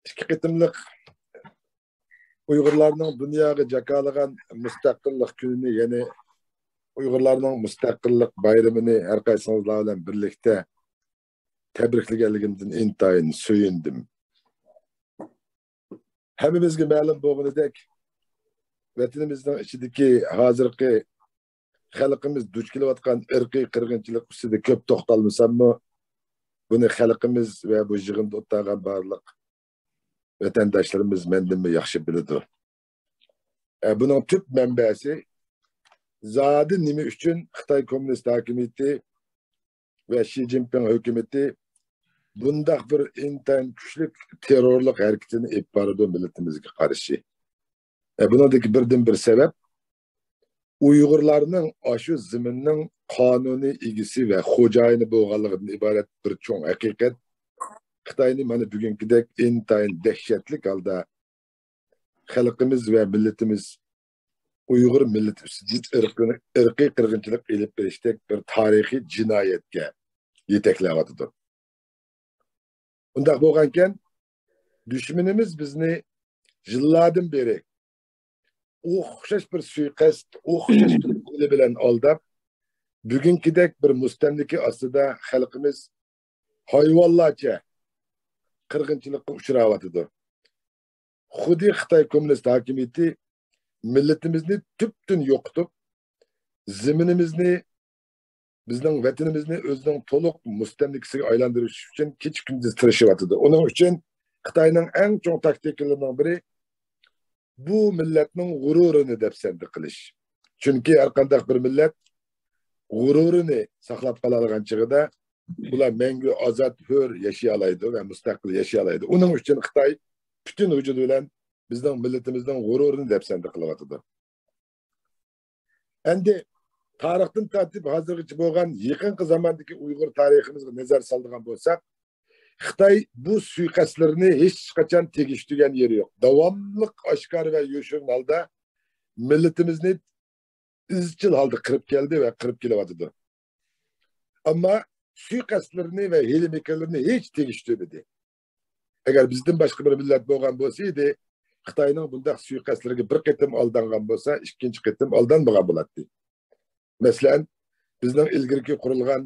İki qitimliq Uyg'urlarning dunyoga jakalagan mustaqillik kunini, ya'ni Uyg'urlarning mustaqillik bayramini har qaysingizlar bilan birlikda tabriklaganligimdan intayin suyundim. Hammamizga ma'lum bo'lganidek, vatanimizning ichidagi hozirgi xalqimiz duch kelayotgan irqiy qirg'inchilik ustida ko'p to'xtalmasammi, buni xalqimiz va bu yig'inda o'tirgan barliq vatandoshlarimiz mendan yaxshi biladi. Buning tüp manbasi zodi nima uchun Xitoy Kommunist hokimiyati va Xi Jinping hukumati bundaq bir intayin kuchli terrorlik harakatini olib boradi millatimizga qarshi. Buningdagi birdan bir sabab Uyg'urlarning shu zaminning qonuniy egisi va xo'jayini bo'lganligidan iborat bir cho'ng haqiqat. Xitoyning mana bugünkidek intayin dahshatli holda xalqimiz va millatimiz Uyg'ur millati ustidan irqiy qirg'inchilik ilib berishdek bir tarixiy jinoyatga yetaklayotdi. Undaq bo'lgankan, dushmanimiz bizni yillardan beri o'xshash bir suiqasd, o'xshash bir yo'li bilan aldab, bugünkidek bir mustamlika ostida xalqimiz hayvonlarcha qirg'inchilikqa uchrayotdi. Xuddi Xitoy Kommunist hokimiyati millatimizni tüptün yo'qotib, zaminimizni, bizning vatanimizni o'zining to'liq mustamlikasiga aylantirish uchun kech-kunduz tirashyapti. Uning uchun Xitoyning eng chong taktikalarining biri bu millatning g'ururini dafsanda qilish. Chunki har qanday bir millat g'ururini saqlab qola olgan chig'ida ular mangu ozod hur yashay oladi va mustaqil yashay oladi. Uning uchun Xitoy butun vujudi bilan bizning millatimizning g'ururini dafsanda qilyapti. Endi tarixdan tortib hozirgacha bo'lgan yaqinqi zamondagi Uyg'ur tariximizga nazar soladigan bo'lsak, Xitoy bu suiqasdlarni hech qachon tegishtirgan yeri yo'q. Davomli oshkor va yoshirin holda millatimizni izchil holda qirib keldi va qirib kelyapti. Ammo suiqasdlarni va hiyla-mikrlarni hech tegishtirmadi. Agar bizdan boshqa bir millat bo'lgan bo'lsa edi, Xitoyning bunday suiqasdlarga bir qitim aldangan bo'lsa, ikkinchi qitim aldanmagan bo'lardi. Masalan, bizning ilgirki qurilgan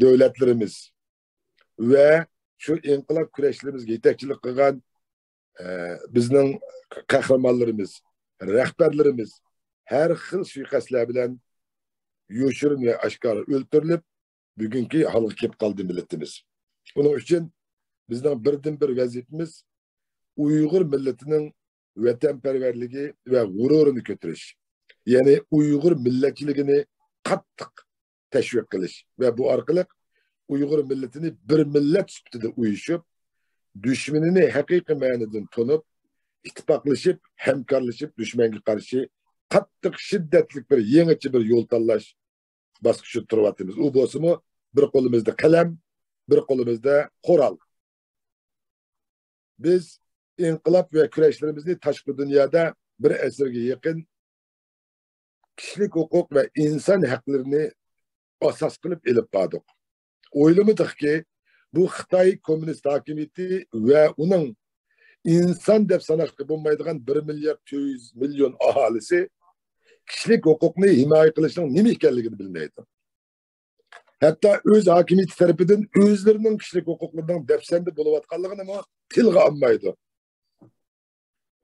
davlatlarimiz ve şu inqilab kurashlarimizga yetakchilik qilgan bizning qahramonlarimiz, rahbarlarimiz har xil suiqasdlar bilan yoshirin ve oshkor o'ltirilib, bugungi holga kelib qoldi millatimiz. Buning uchun bizning birdan bir vazifamiz Uyg'ur millatining vatanparvarligi va g'ururini ko'tarish. Ya'ni Uyg'ur millatchiligini qattiq tashviq qilish va bu orqali Uyg'ur millatini bir millat sifatida uyushib, dushmanini haqiqiy ma'nodan tonib, ittifoqlashib, hamkorlashib dushmanga qarshi qattiq shiddatli bir yangicha bir yo'l tanlash bosqichida turyapmiz. U bo'lsa-mu, bir qo'limizda qalam, bir qo'limizda qurol. Biz inqilob va kurashlarimizni tashqi dunyoda bir asrga yaqin kishilik huquq va inson haqlarini asos qilib elib bordik. O'ylamadikki, bu Xitoy Kommunist hokimiyati va uning inson deb sanashga bo'lmaydigan 1,2 million aholisi kishilik huquqni himoya qilishning nima ekanligini bilmaydi. Hatto o'z hokimiyati tarafidan o'zlarining kishilik huquqlarining dafsanda bo'layotganligini ham tilga olmaydi.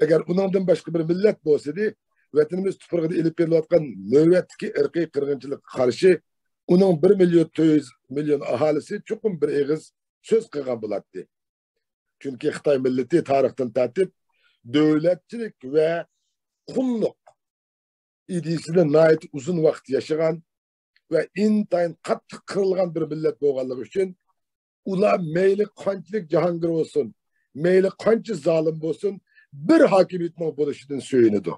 Agar uningdan boshqa bir millat bo'lsa-da, vatanimiz tuprog'ida elib berilayotgan navbatdagi irqiy qirg'inchilikka qarshi uning 1,2 million aholisi chuqur bir eg'iz so'z qilgan bo'ladi. Chunki Xitoy millati tarixdan tortib davlatchilik va qulluq ideyasida nihoyat uzun vaqt yashagan va intayin qattiq qirilgan bir millat bo'lganligi uchun ular mayli qanchalik jahongir bo'lsin, mayli qancha zolim bo'lsin, bir hokimiyatning bo'lishidan suyunadi.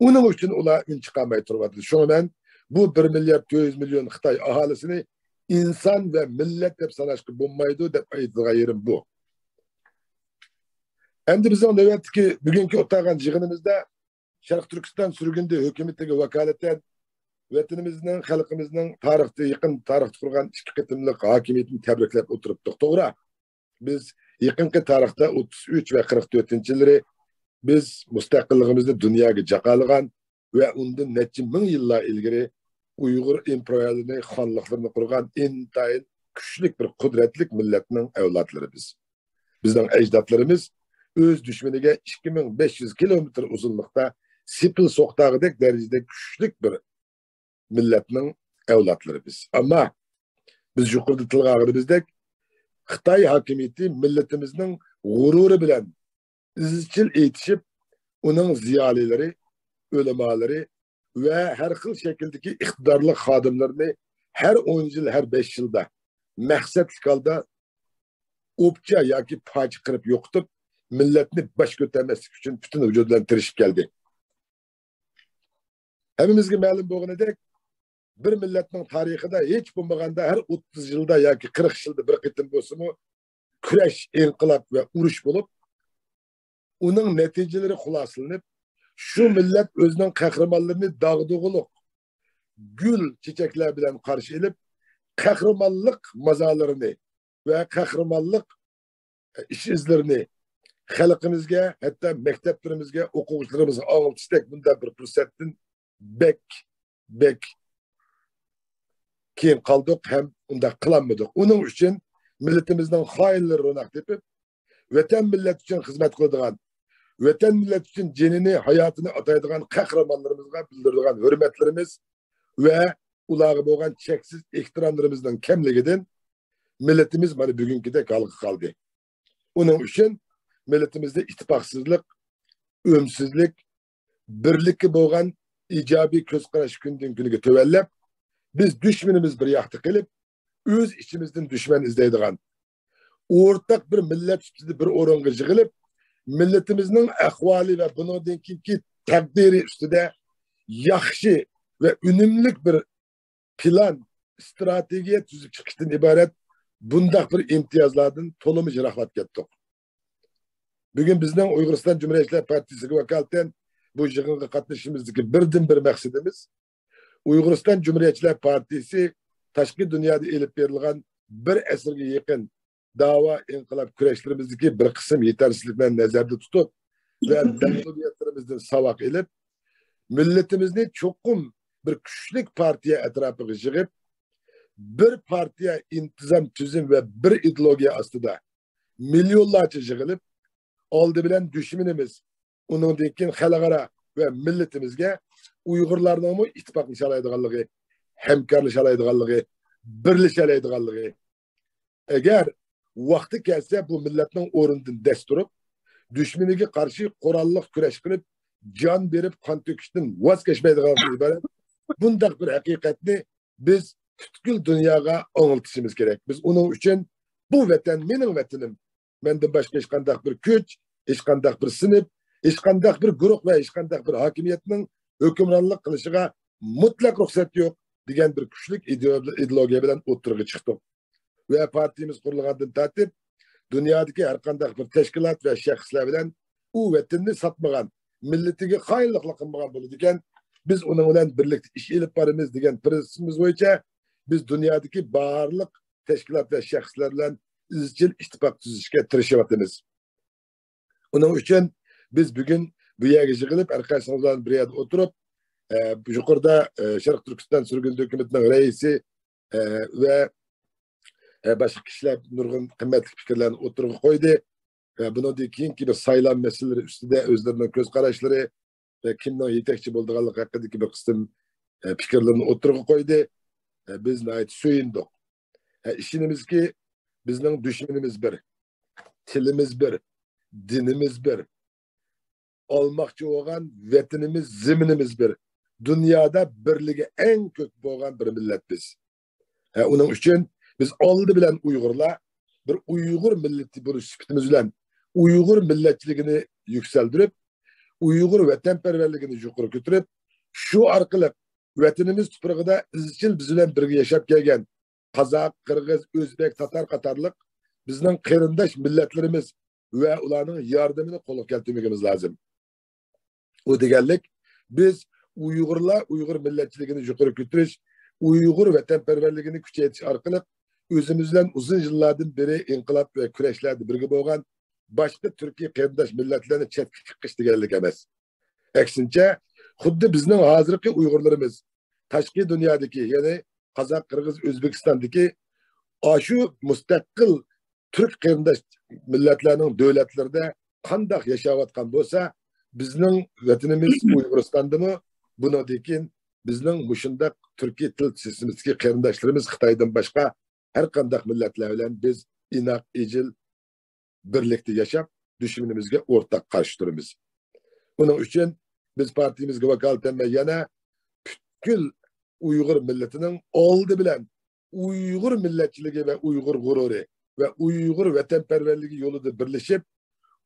Uning uchun ular un chiqarmay turibdi. Shundan bu 1,2 million Xitoy aholisini inson va millat deb sanashga bo'lmaydi deb aytgan yerim bu. Endi bizning navbatdagi bugungi o'tgan yig'inimizda Sharq Turkiston surgundi hukumatiga vakolatan vatanimizning, xalqimizning tarixda yaqin tarixda qurgan ikki qitimliq hokimiyatini tabriklab o'tiribdik. To'g'ri. Biz yaqinqi tarixda 33 va 44 yillari biz mustaqilligimizni dunyoga jaqalagan ve undan neçe ming yillar ilgari Uyg'ur imperiyalarını, xonliqlarini qurgan intayin kuchli bir qudratlik millatning avlodlari biz. Bizning ajdodlarimiz öz düşmaniga 2500 kilometr uzunlikda sipil so'qdag'idek darajada kuchli bir millatning avlodlari biz. Ammo biz yuqorida tilga olganimizdek Xitoy hokimiyati millatimizning g'ururi bilan izchil etishib, uning ziyolilari, ulamaları ve her xil şekildeki iqtidorli xodimlarni her 10 yıl, her 5 yılda maqsadli holda o'pcha yoki poj qilib yo'qitib, millatni bosh ko'tarmaslik uchun butun vujudi bilan tirishib keldi. Hammamizga ma'lum bo'lganidek, bir millatning tarixida hech bo'lmaganda har 30 yilda yoki 40 yilda bir qitim bo'lsa-mu kurash, inqilob ve urush bo'lib, uning natijalari xulosalanib, şu millet özünün kahramanlarını dağdıgılık, gül çiçekler bilen karşı edip, kahramanlık mazalarını ve kahramanlık iş izlerini halkımızga, hatta mekteplerimizge, okuvcularımıza anlatıştık bunda bir fırsatın bek keyin kaldık hem unda kılanmadık. Onun için milletimizden hainleri ronak tepip, vatan millet için hizmet kıldığan, vatan millet için cenini, hayatını ataydıgan kahramanlarımızga bildirdiğen hürmetlerimiz ve ulağı boğan çeksiz ihtiramlarımızdan kemliginden milletimiz bana bugünkü de kaldı. Onun için milletimizde ittifaksızlık, ömsüzlük, birlikki boğan icabi göz karaşı günden günüge tövellep, biz düşmanımız bir yaktı kılıp, öz içimizden düşman izleydiğen, ortak bir millet üstünde bir oranga jığılıp, milletimizin ahvali ve bunun ki takdiri üstünde yaxşı ve ünümlük bir plan, stratejiye tüzüp çıkıştan ibaret bundak bir imtiyazlardan tolumu jirahlat gettik. Bugün bizden Uyguristan Cumhuriyetçiler Partisi'ne vakaleten bu yığınga katlaşımızdaki birden bir maksadımız Uyguristan Cumhuriyetçiler Partisi taşkı dünyada elip verilgen bir esirge yakın dava inkılap küreşlerimizdeki bir kısım yetersizliklerini nazarda tutup ve devletlerimizden savak edip milletimizni çokum bir küçük partiye etrafı yığıp bir partiye intizam tüzüm ve bir ideolojiye aslında milyonlarca yığılıp aldı bilen düşmanımız onun dinkin halkara ve milletimizge Uygurlarla mı ittifaklaşalaydıganlığı, hemkarlaşalaydıganlığı, birleşalaydıganlığı. Eğer vakti gelse bu milletin orundan desturup düşmanıga karşı korallık küreş kılıp can verip kan töküşten vazgeçmeydiganlığı ibaret. Bundak bir hakikatni biz tütkül dünyaya anlatışımız gerek. Biz onun için bu vatan benim vatanım. Menden başka hiç kandak bir güç, hiç kandak bir sınıf, hiç kandak bir grup ve hiç kandak bir hakimiyetinin hükümranlık kılışıga mutlak ruhsat yok diyen bir güçlük ideolojiye bilen oturuğa çıktık. Ve partimiz kurulgandan tartip dünyadaki her kandak bir teşkilat ve şahıslar bilen o vatanını satmagan, milletine hainlikle kılmagan bunu diyen biz onunla birlikte iş elip varımız diyen prensibimiz boyunca biz dünyadaki bağırlık teşkilat ve şahıslarla izcil ittifak tüzüşke tirişivatımız. Onun için biz bugün bu yerge yığılıp arkadaşlarımızla bir yerde oturup yukarıda Şarkı Türkistan Sürgün Hükümeti'nin reisi ve başka kişiler nurgun kıymetli fikirlerini oturup koydu. Bunu deyin ki bir sayılan meseleleri üstünde özlerinin göz kararları ve kimden yetekçi bulduğu hakkındaki bir kısım fikirlerini oturup koydu. Biz nait söyündük. İşimiz ki bizden düşmanımız bir, tilimiz bir, dinimiz bir, olmakçı olan vatanımız, zeminimiz bir. Dünyada birliği en kötü boğan bir millet biz. Onun için biz oldu bilen Uygurlar bir Uygur milleti bu süpütümüz bilen Uygur milletçiliğini yükseldirip Uygur vatanperverliğini yukarı götürüp şu arkalık vatanımız tuprağında izçil bizimle birlikte yaşap gelgen Kazak, Kırgız, Özbek, Tatar Katarlık bizden kırındaş milletlerimiz ve ulanın yardımını kolluk keltirmemiz lazım. O digerlik biz Uygurlar Uygur milletçiliğini yukarı götürüş, Uygur vatanperverliğini küçeytiş arkalık özümüzden uzun yıllardan beri inkılap ve küreşlerde birge bolgan başka Türkiye kırdaş milletlerini çetki çıkış deganlik emas. Eksinçe, xuddi bizning hozirgi Uygurlarımız, tashqi dunyodagi, ya'ni Qozoq, Qirg'iz, O'zbekistondagi shu mustaqil Türk qarindosh millatlarning davlatlarida qanday yashayotgan bo'lsa, bizning vatanimiz Uyg'uristondami, bundan keyin bizning mushundaq Turkiy til tizimidagi qarindoshlarimiz Xitoydan boshqa har qanday millatlar bilan biz inoq ejil birlikda yashab, dushmanimizga o'rtaq qarshi turamiz. Bunun için biz partimizga vakolatlanma yana butkul Uyg'ur millatining oldi bilan Uyg'ur millatchiligi va Uyg'ur g'ururi va Uyg'ur vatanparvarligi yo'lida birlashib,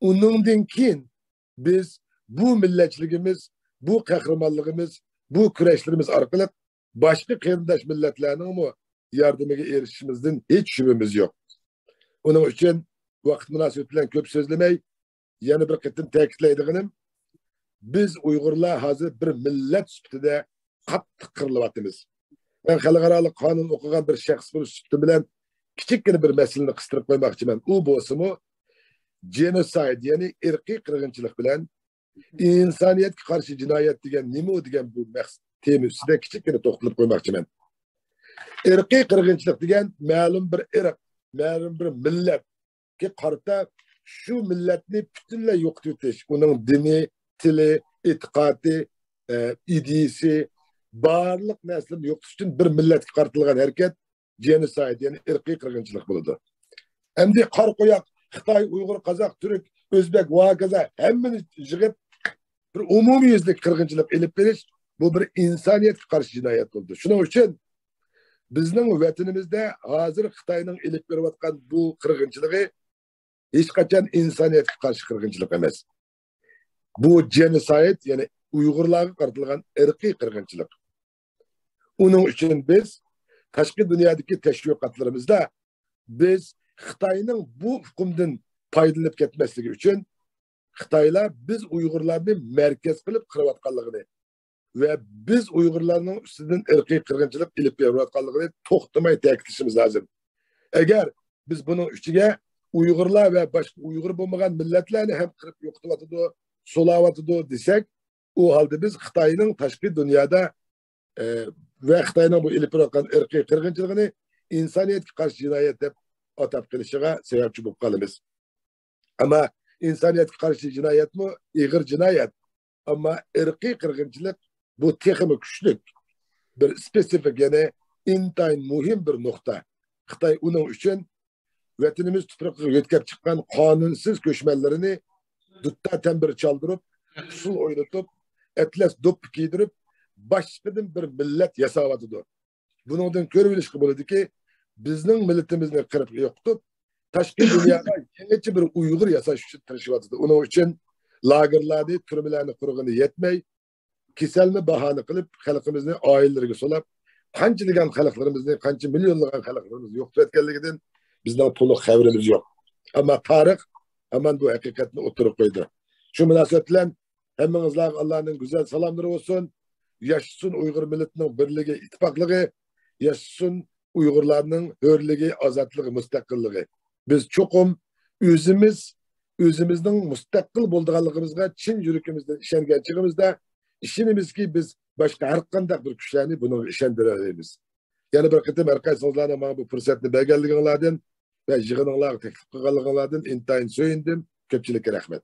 uningdan keyin biz bu millatchiligimiz, bu qahramonligimiz, bu kurashlarimiz orqali boshqa qarindosh millatlarning yordamiga erishishimizdan hech shubhamiz yo'q. Uning uchun vaqt munosabati bilan ko'p so'zlamay, yana bir qatim ta'kidlaydiganim, biz Uygurlar hazır bir millet süptide qattiq qirilyapmiz. Ben xalqaro qonun o'qigan bir shaxs bo'lish süpti bilan kichikkina bir masalani qistirib qo'ymoqchiman. U bo'lsa-mu genocide, ya'ni irqiy qirg'inchilik bilan insoniyatga qarshi jinoyat degan nima degan bu tema ustida kichikkina to'xtalib qo'ymoqchiman. Irqiy qirg'inchilik degan ma'lum bir irq, ma'lum bir millatga qarata shu millatni butunlay yo'qotib o'tish, uning dini, tili, e'tiqodi, ideyasi, barliq naslini yo'qotish uchun bir millatga qaratilgan harakat genocide, ya'ni irqiy qirg'inchilik bo'ladi. Endi qor qo'yoq Xitoy, Uyg'ur, Qozoq, Turk, O'zbek va kaza hammani yig'ib bir umumiyuzlik qirg'inchilik ilib berish, bu bir insoniyatga qarshi jinoyat bo'ldi. Shuning uchun bizning vatanimizda hozir Xitoyning ilib berayotgan bu qirg'inchiligi hech qachon insoniyatga qarshi qirg'inchilik emas. Bu genocide, yani Uygurlarga qaratilgan irqiy qirg'inchilik. Uning uchun biz tashqi dunyodagi tashviqotlarimizda biz Xitoyning bu hukmdan foydalanib ketmasligi uchun Xitoylar biz Uygurlarni markaz qilib qirayotganligini va biz Uygurlarning ustidan irqiy qirg'inchilik ilib berayotganligini to'xtamay ta'kidlashimiz lozim. Agar biz buning ustiga Uygurlar va boshqa Uyg'ur bo'lmagan millatlarni ham qirib yo'qotyapti, so'layapti desak, u holda biz Xitoyning tashqi dunyoda ve Xitoyning bu ilib berayotgan irqiy qirg'inchiligini insoniyatga qarshi jinoyat deb atab qilishiga sababchi bo'lib qolamiz. Ammo insoniyatga qarshi jinoyatmi? Ig'ir jinoyat. Ammo irqiy qirg'inchilik bu texnik kuchli bir spesifik, ya'ni intayin muhim bir nuqta. Xitoy uning uchun vatanimiz tuproqqa yetkazib chiqqan qonunsiz ko'chmanlarini dutta tambir chaldirib, usul o'ynatib, atlas do'ppi kiydirib, başkadan bir millet yasavatıdır. Bundan görülüşü bo'ladi ki, bizning milletimizni qirib yo'qotib, tashqi dunyoda yangicha bir Uyg'ur yasash uchun tirishyotir. Uning uchun lagerlarni, turmalarni qurg'ini yetmay, kasalni bahona qilib, xalqimizni oilalariga solab, qanchalagan xalqlarimizni, qancha millionlagan xalqlarimizni yo'qotib etganligidan bizning to'liq xabarimiz yo'q. Ammo tarix hamon bu haqiqatni o'tirib qo'ydi. Shu munosabat bilan hammangizlarga Allohning go'zal salomlari olsun. Yaşasın Uygur milletinin birliği, ittifaklığı, yaşasın Uygurlarının hürlüğü, azatlığı, müstakilliği. Biz çokum özümüzün müstakil bulduğalığımızda, Çin yürükümüzden işengençliğimizde, işinimiz ki biz başka her kandak bir güçlerini bunu işendirebiliriz. Yani bir kıtım arkadaşlarına bana bu fırsatını belgeldiğinlerden ve yığınlarına teklif kılalığınlardan intayın söyledim. Köpçülük rahmet.